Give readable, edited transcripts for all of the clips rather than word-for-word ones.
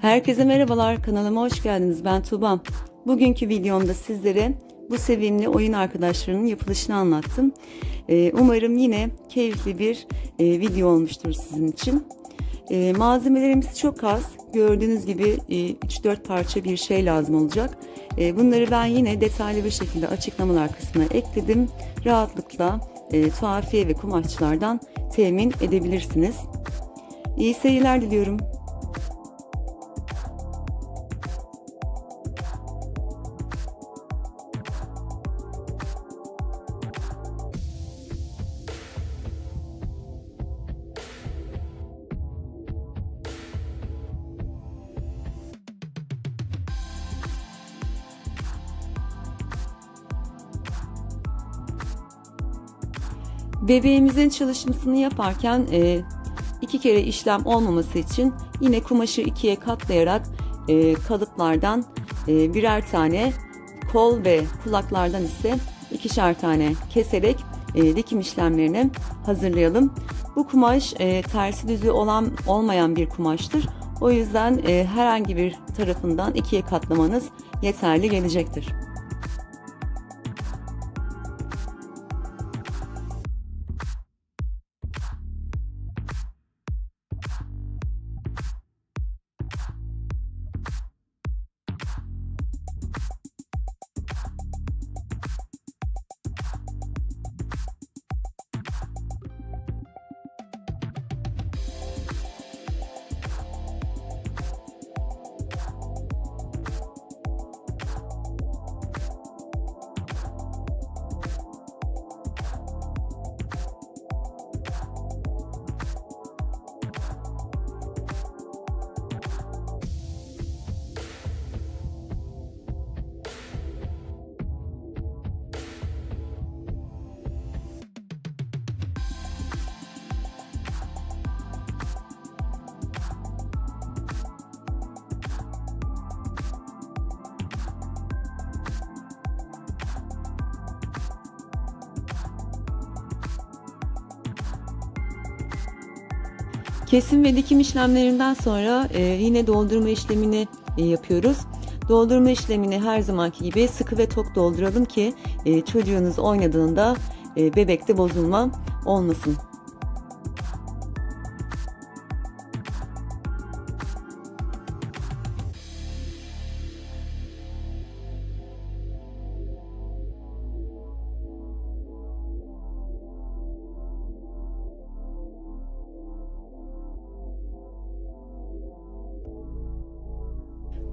Herkese merhabalar, kanalıma hoş geldiniz. Ben Tuğba. Bugünkü videomda sizlere bu sevimli oyun arkadaşlarının yapılışını anlattım. Umarım yine keyifli bir video olmuştur sizin için. Malzemelerimiz çok az. Gördüğünüz gibi 3-4 parça bir şey lazım olacak. Bunları ben yine detaylı bir şekilde açıklamalar kısmına ekledim. Rahatlıkla tuhafiye ve kumaşçılardan temin edebilirsiniz. İyi seyirler diliyorum. Bebeğimizin çalışmasını yaparken iki kere işlem olmaması için yine kumaşı ikiye katlayarak kalıplardan birer tane, kol ve kulaklardan ise ikişer tane keserek dikim işlemlerini hazırlayalım. Bu kumaş tersi düzü olmayan bir kumaştır. O yüzden herhangi bir tarafından ikiye katlamanız yeterli gelecektir. Kesim ve dikim işlemlerinden sonra yine doldurma işlemini yapıyoruz. Doldurma işlemini her zamanki gibi sıkı ve tok dolduralım ki çocuğunuz oynadığında bebekte bozulma olmasın.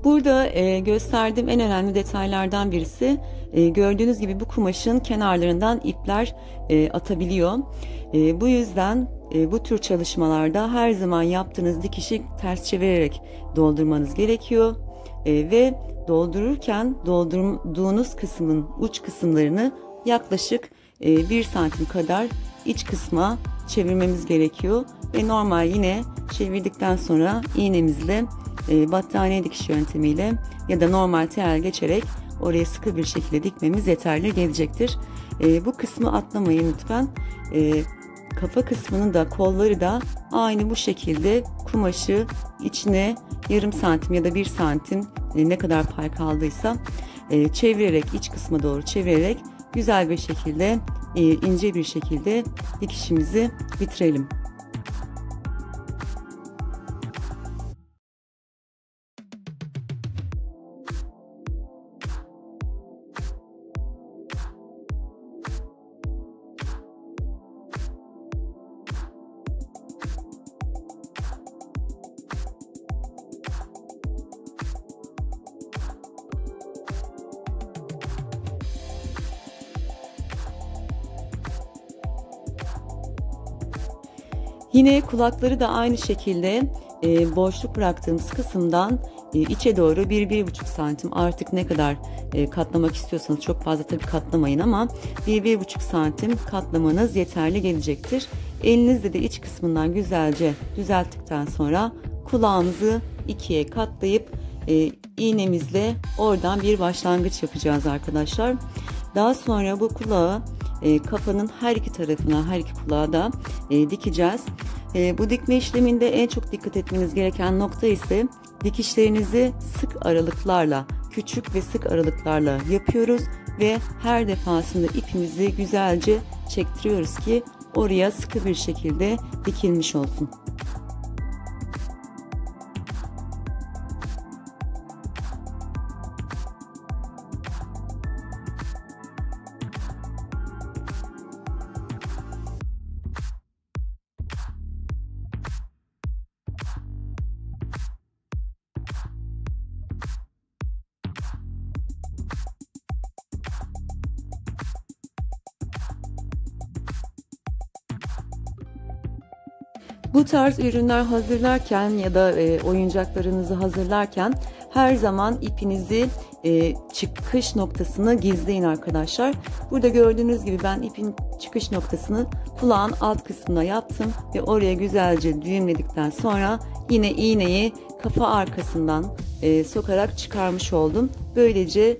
Burada gösterdiğim en önemli detaylardan birisi, gördüğünüz gibi bu kumaşın kenarlarından ipler atabiliyor. Bu yüzden bu tür çalışmalarda her zaman yaptığınız dikişi ters çevirerek doldurmanız gerekiyor. Ve doldururken doldurduğunuz kısmın uç kısımlarını yaklaşık 1 santim kadar iç kısma çevirmemiz gerekiyor. Ve normal yine çevirdikten sonra iğnemizle battaniye dikiş yöntemiyle ya da normal tel geçerek oraya sıkı bir şekilde dikmemiz yeterli gelecektir. Bu kısmı atlamayın lütfen. Kafa kısmının da kolları da aynı bu şekilde kumaşı içine yarım santim ya da 1 santim ne kadar pay kaldıysa çevirerek, iç kısma doğru çevirerek güzel bir şekilde ince bir şekilde dikişimizi bitirelim. Yine kulakları da aynı şekilde boşluk bıraktığımız kısımdan içe doğru 1-1,5 santim, artık ne kadar katlamak istiyorsanız, çok fazla tabii katlamayın ama 1-1,5 santim katlamanız yeterli gelecektir. Elinizle de iç kısmından güzelce düzelttikten sonra kulağımızı ikiye katlayıp iğnemizle oradan bir başlangıç yapacağız arkadaşlar. Daha sonra bu kulağı kafanın her iki tarafına, her iki kulağa da dikeceğiz. Bu dikme işleminde en çok dikkat etmeniz gereken nokta ise Dikişlerinizi sık aralıklarla, küçük ve sık aralıklarla yapıyoruz ve her defasında ipimizi güzelce çektiriyoruz ki oraya sıkı bir şekilde dikilmiş olsun. Bu tarz ürünler hazırlarken ya da oyuncaklarınızı hazırlarken her zaman ipinizi çıkış noktasını gizleyin arkadaşlar. Burada gördüğünüz gibi ben ipin çıkış noktasını kulağın alt kısmına yaptım ve oraya güzelce düğümledikten sonra yine iğneyi kafa arkasından sokarak çıkarmış oldum. Böylece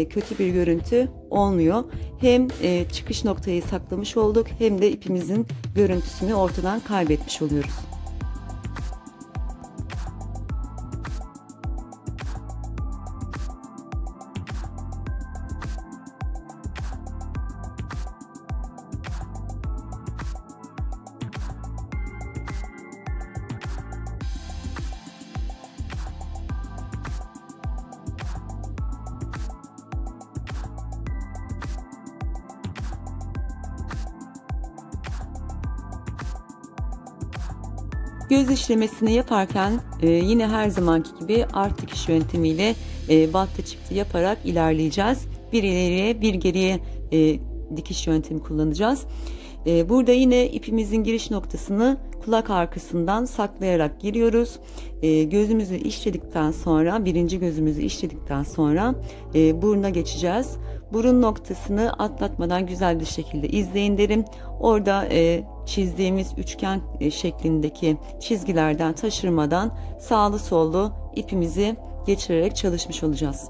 kötü bir görüntü olmuyor. Hem çıkış noktayı saklamış olduk hem de ipimizin görüntüsünü ortadan kaybetmiş oluyoruz. Göz işlemesini yaparken yine her zamanki gibi art dikiş yöntemiyle battı çıktı yaparak ilerleyeceğiz. Bir ileriye bir geriye dikiş yöntemi kullanacağız. Burada yine ipimizin giriş noktasını kulak arkasından saklayarak giriyoruz. Gözümüzü işledikten sonra, birinci gözümüzü işledikten sonra buruna geçeceğiz. Burun noktasını atlatmadan güzel bir şekilde izleyin derim. Orada çizdiğimiz üçgen şeklindeki çizgilerden taşırmadan sağlı sollu ipimizi geçirerek çalışmış olacağız.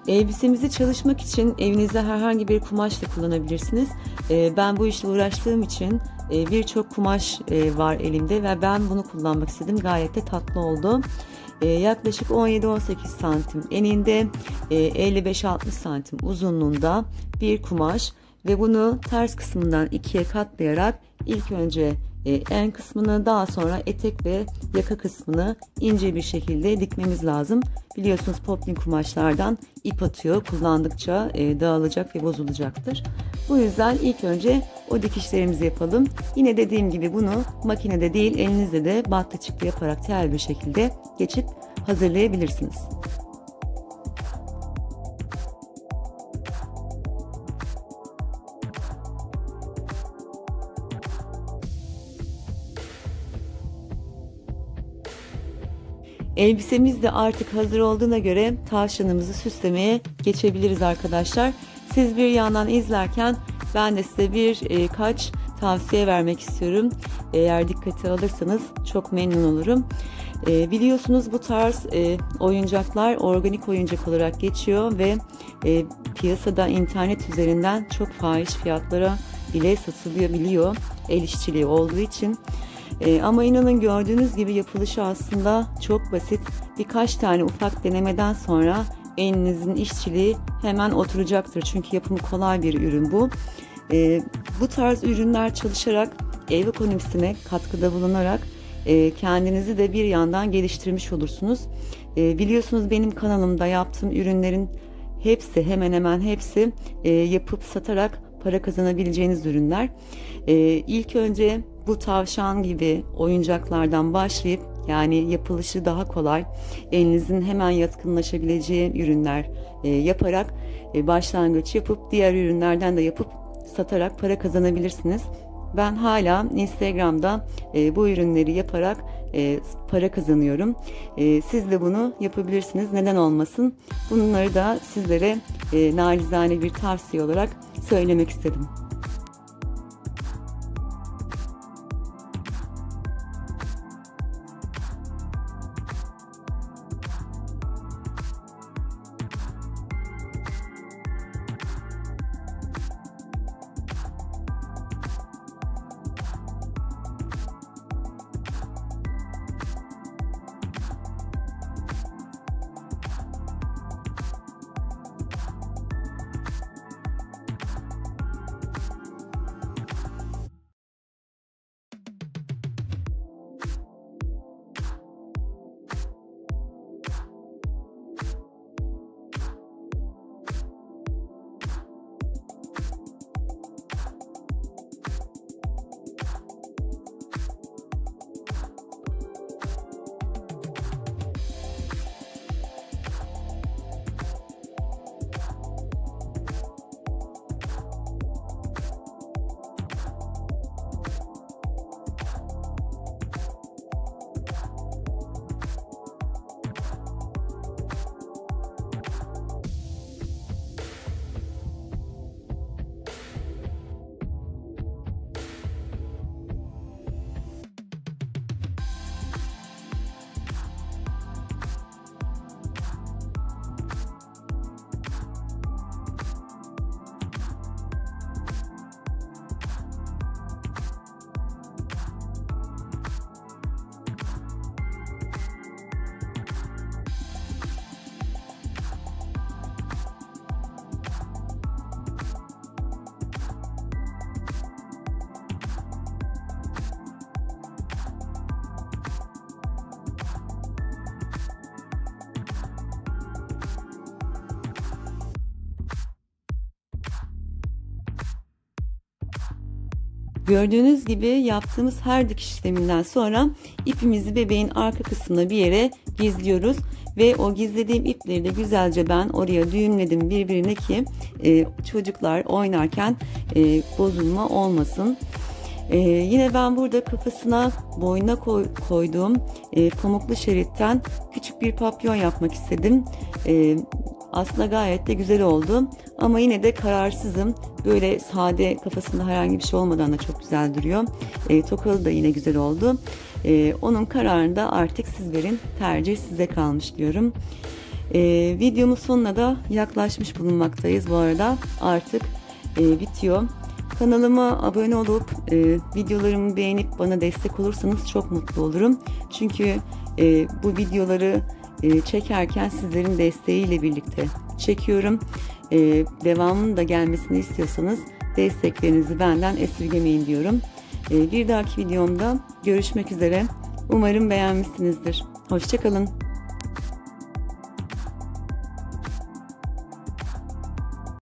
Elbisemizi çalışmak için evinizde herhangi bir kumaş da kullanabilirsiniz. Ben bu işle uğraştığım için birçok kumaş var elimde ve ben bunu kullanmak istedim. Gayet de tatlı oldu. Yaklaşık 17-18 santim eninde, 55-60 santim uzunluğunda bir kumaş ve bunu ters kısmından ikiye katlayarak ilk önce en kısmını, daha sonra etek ve yaka kısmını ince bir şekilde dikmemiz lazım. Biliyorsunuz poplin kumaşlardan ip atıyor. Kullandıkça dağılacak ve bozulacaktır. Bu yüzden ilk önce o dikişlerimizi yapalım. Yine dediğim gibi bunu makinede değil elinizde de battı çıktı yaparak tel bir şekilde geçip hazırlayabilirsiniz. Elbisemiz de artık hazır olduğuna göre tavşanımızı süslemeye geçebiliriz arkadaşlar. Siz bir yandan izlerken ben de size birkaç tavsiye vermek istiyorum. Eğer dikkate alırsanız çok memnun olurum. Biliyorsunuz bu tarz oyuncaklar organik oyuncak olarak geçiyor ve piyasada internet üzerinden çok fahiş fiyatlara bile satılabiliyor el işçiliği olduğu için. Ama inanın gördüğünüz gibi yapılışı aslında çok basit. Birkaç tane ufak denemeden sonra elinizin işçiliği hemen oturacaktır. Çünkü yapımı kolay bir ürün bu. Bu tarz ürünler çalışarak ev ekonomisine katkıda bulunarak kendinizi de bir yandan geliştirmiş olursunuz. Biliyorsunuz benim kanalımda yaptığım ürünlerin hepsi, hemen hemen hepsi yapıp satarak para kazanabileceğiniz ürünler. İlk önce bu tavşan gibi oyuncaklardan başlayıp, yani yapılışı daha kolay, elinizin hemen yatkınlaşabileceği ürünler yaparak başlangıç yapıp diğer ürünlerden de yapıp satarak para kazanabilirsiniz. Ben hala Instagram'da bu ürünleri yaparak para kazanıyorum. Siz de bunu yapabilirsiniz. Neden olmasın? Bunları da sizlere nacizane bir tavsiye olarak söylemek istedim. Gördüğünüz gibi yaptığımız her dikiş işleminden sonra ipimizi bebeğin arka kısmına bir yere gizliyoruz. Ve o gizlediğim ipleri de güzelce ben oraya düğümledim birbirine ki çocuklar oynarken bozulma olmasın. Yine ben burada kafasına, boynuna koyduğum pamuklu şeritten küçük bir papyon yapmak istedim. Aslında gayet de güzel oldu. Ama yine de kararsızım. Böyle sade, kafasında herhangi bir şey olmadan da çok güzel duruyor. Tokalı da yine güzel oldu. Onun kararını da artık siz verin. Tercih size kalmış diyorum. Videomun sonuna da yaklaşmış bulunmaktayız bu arada. Artık bitiyor. Kanalıma abone olup videolarımı beğenip bana destek olursanız çok mutlu olurum. Çünkü bu videoları çekerken sizlerin desteğiyle birlikte çekiyorum. Devamının da gelmesini istiyorsanız desteklerinizi benden esirgemeyin diyorum. Bir dahaki videomda görüşmek üzere. Umarım beğenmişsinizdir. Hoşça kalın.